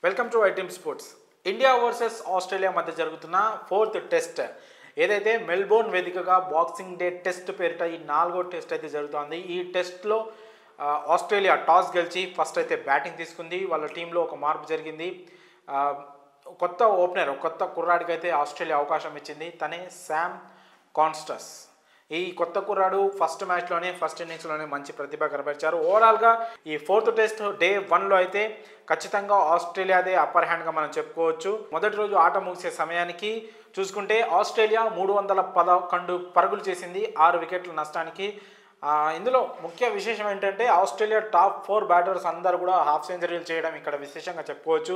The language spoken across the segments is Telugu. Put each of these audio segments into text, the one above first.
Welcome to iTeam sports. India versus Australia మధ్య జరుగుతున్న 4th టెస్ట్ ఏదైతే మెల్బోర్న్ వేదికగా బాక్సింగ్ డే టెస్ట్ పేరిట ఈ 4వ టెస్ట్ అయితే జరుగుతోంది. ఈ టెస్ట్లో ఆస్ట్రేలియా టాస్ గెలిచి ఫస్ట్ అయితే బ్యాటింగ్ తీసుకుంది. వాళ్ళ టీంలో ఒక మార్పు జరిగింది. కొత్త ఓపెనర్, కొత్త కుర్రాడికి అయితే ఆస్ట్రేలియా అవకాశం ఇచ్చింది. తనే శామ్ కాన్స్టస్. ఈ కొత్త కుర్రాడు ఫస్ట్ ఇన్నింగ్స్లోనే మంచి ప్రతిభ కనబరిచారు. ఓవరాల్గా ఈ 4th టెస్ట్ డే 1లో అయితే ఖచ్చితంగా ఆస్ట్రేలియాదే అప్పర్ హ్యాండ్గా మనం చెప్పుకోవచ్చు. మొదటి రోజు ఆట ముగిసే సమయానికి చూసుకుంటే ఆస్ట్రేలియా 311 పరుగులు చేసింది, 6 వికెట్ల నష్టానికి. ఇందులో ముఖ్య విశేషం ఏంటంటే ఆస్ట్రేలియా టాప్ 4 బ్యాటర్స్ అందరూ కూడా హాఫ్ సెంచరీలు చేయడం ఇక్కడ విశేషంగా చెప్పుకోవచ్చు.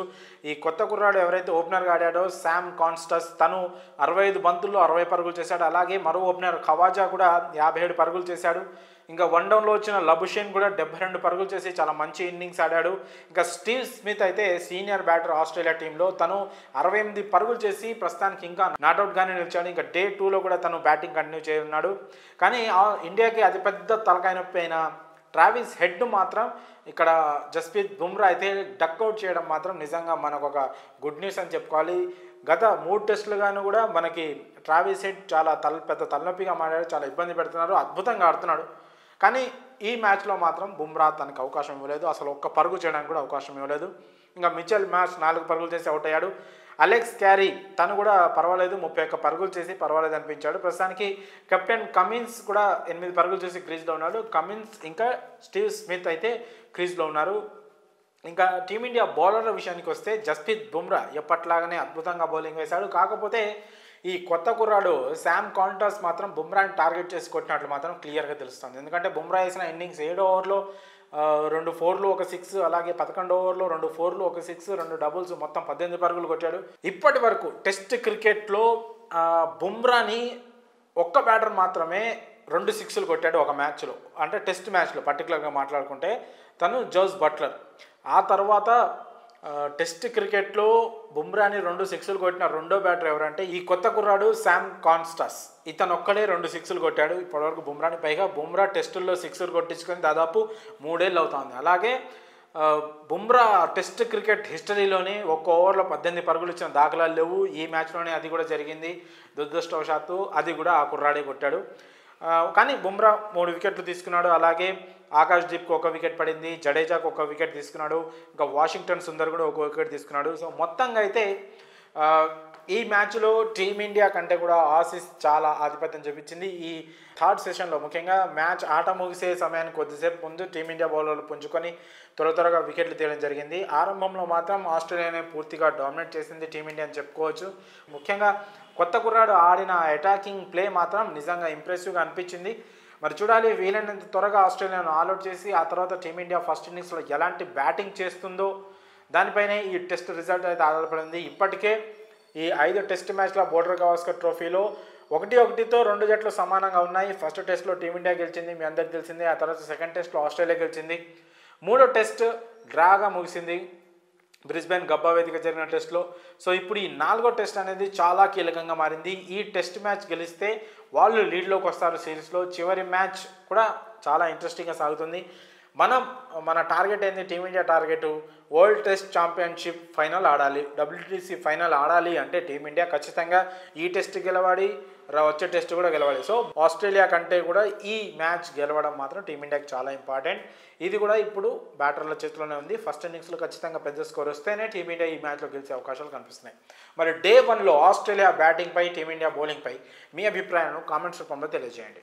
ఈ కొత్త కుర్రాడు ఎవరైతే ఓపెనర్గా ఆడాడో శామ్ కాన్స్టస్, తను 65 బంతుల్లో 60 పరుగులు చేశాడు. అలాగే మరో ఓపెనర్ ఖవాజా కూడా 57 పరుగులు చేశాడు. ఇంకా వన్ డౌన్లో వచ్చిన లబుషేన్ కూడా 72 పరుగులు చేసి చాలా మంచి ఇన్నింగ్స్ ఆడాడు. ఇంకా స్టీవ్ స్మిత్ అయితే సీనియర్ బ్యాటర్ ఆస్ట్రేలియా టీంలో, తను 68 పరుగులు చేసి ప్రస్తుతానికి ఇంకా నాట్అవుట్గానే నిలిచాడు. ఇంకా డే 2లో కూడా తను బ్యాటింగ్ కంటిన్యూ చేయనున్నాడు. కానీ ఇండియాకి అతిపెద్ద తలకాయ నొప్పి అయిన ట్రావిస్ హెడ్ మాత్రం ఇక్కడ జస్ప్రీత్ బుమ్రా అయితే డక్అవుట్ చేయడం మాత్రం నిజంగా మనకు ఒక గుడ్ న్యూస్ అని చెప్పుకోవాలి. గత 3 టెస్టులుగాను కూడా మనకి ట్రావిస్ హెడ్ చాలా పెద్ద తలనొప్పిగా మారాడు, చాలా ఇబ్బంది పెడుతున్నారు, అద్భుతంగా ఆడుతున్నాడు. కానీ ఈ మ్యాచ్లో మాత్రం బుమ్రా తనకు అవకాశం ఇవ్వలేదు, అసలు ఒక్క పరుగు చేయడానికి కూడా అవకాశం ఇవ్వలేదు. ఇంకా మిచెల్ మార్ష్ 4 పరుగులు చేసి అవుట్ అయ్యాడు. అలెక్స్ క్యారీ తను కూడా పర్వాలేదు, 31 పరుగులు చేసి పర్వాలేదు అనిపించాడు. ప్రస్తుతానికి కెప్టెన్ కమిన్స్ కూడా 8 పరుగులు చేసి క్రీజ్లో ఉన్నాడు. కమిన్స్ ఇంకా స్టీవ్ స్మిత్ అయితే క్రీజ్లో ఉన్నారు. ఇంకా టీమిండియా బౌలర్ల విషయానికి వస్తే జస్ప్రీత్ బుమ్రా ఎప్పట్లాగానే అద్భుతంగా బౌలింగ్ వేశాడు. కాకపోతే ఈ కొత్త కుర్రాడు శామ్ కాన్స్టస్ మాత్రం బుమ్రాని టార్గెట్ చేసి కొట్టినట్లు మాత్రం క్లియర్గా తెలుస్తుంది. ఎందుకంటే బుమ్రా వేసిన ఇన్నింగ్స్ 7 ఓవర్లో 2 4లు 1 6, అలాగే 11 ఓవర్లో 2 4లు 1 6, 2 డబుల్స్, మొత్తం 18 పరుగులు కొట్టాడు. ఇప్పటి వరకు టెస్ట్ క్రికెట్లో బుమ్రాని ఒక్క బ్యాటర్ మాత్రమే 2 6లు కొట్టాడు ఒక మ్యాచ్లో, అంటే టెస్ట్ మ్యాచ్లో పర్టికులర్గా మాట్లాడుకుంటే తను జోస్ బట్లర్. ఆ తర్వాత టెస్ట్ క్రికెట్లో బుమ్రాని 2 6లు కొట్టిన రెండో బ్యాటర్ ఎవరంటే ఈ కొత్త కుర్రాడు శామ్ కాన్స్టస్. ఇతను ఒక్కడే 2 6లు కొట్టాడు ఇప్పటివరకు బుమ్రాని. పైగా బుమ్రా టెస్టుల్లో 6లు కొట్టించుకొని దాదాపు 3 ఏళ్ళు అవుతుంది. అలాగే బుమ్రా టెస్ట్ క్రికెట్ హిస్టరీలోని ఒక్క ఓవర్లో 18 పరుగులు ఇచ్చిన దాఖలాలు లేవు. ఈ మ్యాచ్లోనే అది కూడా జరిగింది. దురదృష్టవశాత్తు అది కూడా ఆ కుర్రాడే కొట్టాడు. కానీ బుమ్రా 3 వికెట్లు తీసుకున్నాడు. అలాగే ఆకాష్ దీప్కి 1 వికెట్ పడింది, జడేజాకు 1 వికెట్ తీసుకున్నాడు, ఇంకా వాషింగ్టన్ సుందర్ కూడా 1 వికెట్ తీసుకున్నాడు. సో మొత్తంగా అయితే ఈ మ్యాచ్లో టీమిండియా కంటే కూడా ఆసీస్ చాలా ఆధిపత్యం చూపించింది. ఈ 3rd సెషన్లో ముఖ్యంగా మ్యాచ్ ఆట ముగిసే సమయానికి కొద్దిసేపు ముందు టీమిండియా బౌలర్లు పుంజుకొని త్వరగా వికెట్లు తీయడం జరిగింది. ఆరంభంలో మాత్రం ఆస్ట్రేలియానే పూర్తిగా డామినేట్ చేసింది టీమిండియా అని చెప్పుకోవచ్చు. ముఖ్యంగా కొత్త కుర్రాడు ఆడిన అటాకింగ్ ప్లే మాత్రం నిజంగా ఇంప్రెసివ్గా అనిపించింది. మరి చూడాలి, వీలైనంత త్వరగా ఆస్ట్రేలియాను ఆల్అౌట్ చేసి ఆ తర్వాత టీమిండియా ఫస్ట్ ఇన్నింగ్స్లో ఎలాంటి బ్యాటింగ్ చేస్తుందో దానిపైనే ఈ టెస్ట్ రిజల్ట్ అయితే ఆధారపడింది. ఇప్పటికే ఈ 5 టెస్ట్ మ్యాచ్ల బోర్డర్ గవాస్కర్ ట్రోఫీలో 1-1తో 2 జట్లు సమానంగా ఉన్నాయి. ఫస్ట్ టెస్ట్లో టీమిండియా గెలిచింది, మీ అందరికి తెలిసింది. ఆ తర్వాత సెకండ్ టెస్ట్లో ఆస్ట్రేలియా గెలిచింది. 3వ టెస్ట్ డ్రాగా ముగిసింది బ్రిస్బేన్ గబ్బా వేదిక జరిగిన టెస్ట్లో. సో ఇప్పుడు ఈ 4వ టెస్ట్ అనేది చాలా కీలకంగా మారింది. ఈ టెస్ట్ మ్యాచ్ గెలిస్తే వాళ్ళు లీడ్లోకి వస్తారు సిరీస్లో. చివరి మ్యాచ్ కూడా చాలా ఇంట్రెస్టింగ్గా సాగుతుంది. మన టార్గెట్ ఏంది? Team India target world test championship final ఆడాలి, WTC ఫైనల్ ఆడాలి అంటే టీమిండియా ఖచ్చితంగా ఈ టెస్ట్ గెలవాలి, వచ్చే టెస్ట్ కూడా గెలవాలి. సో ఆస్ట్రేలియా కంటే కూడా ఈ మ్యాచ్ గెలవడం మాత్రం టీమిండియాకి చాలా ఇంపార్టెంట్. ఇది కూడా ఇప్పుడు బ్యాటర్ల చేతిలోనే ఉంది. ఫస్ట్ ఇన్నింగ్స్లో ఖచ్చితంగా పెద్ద స్కోర్ వస్తేనే టీమిండియా ఈ మ్యాచ్లో గెలిచే అవకాశాలు కనిపిస్తున్నాయి. మరి డే 1లో ఆస్ట్రేలియా బ్యాటింగ్పై, టీమిండియా బౌలింగ్పై మీ అభిప్రాయాలను కామెంట్స్ రూపంలో తెలియజేయండి.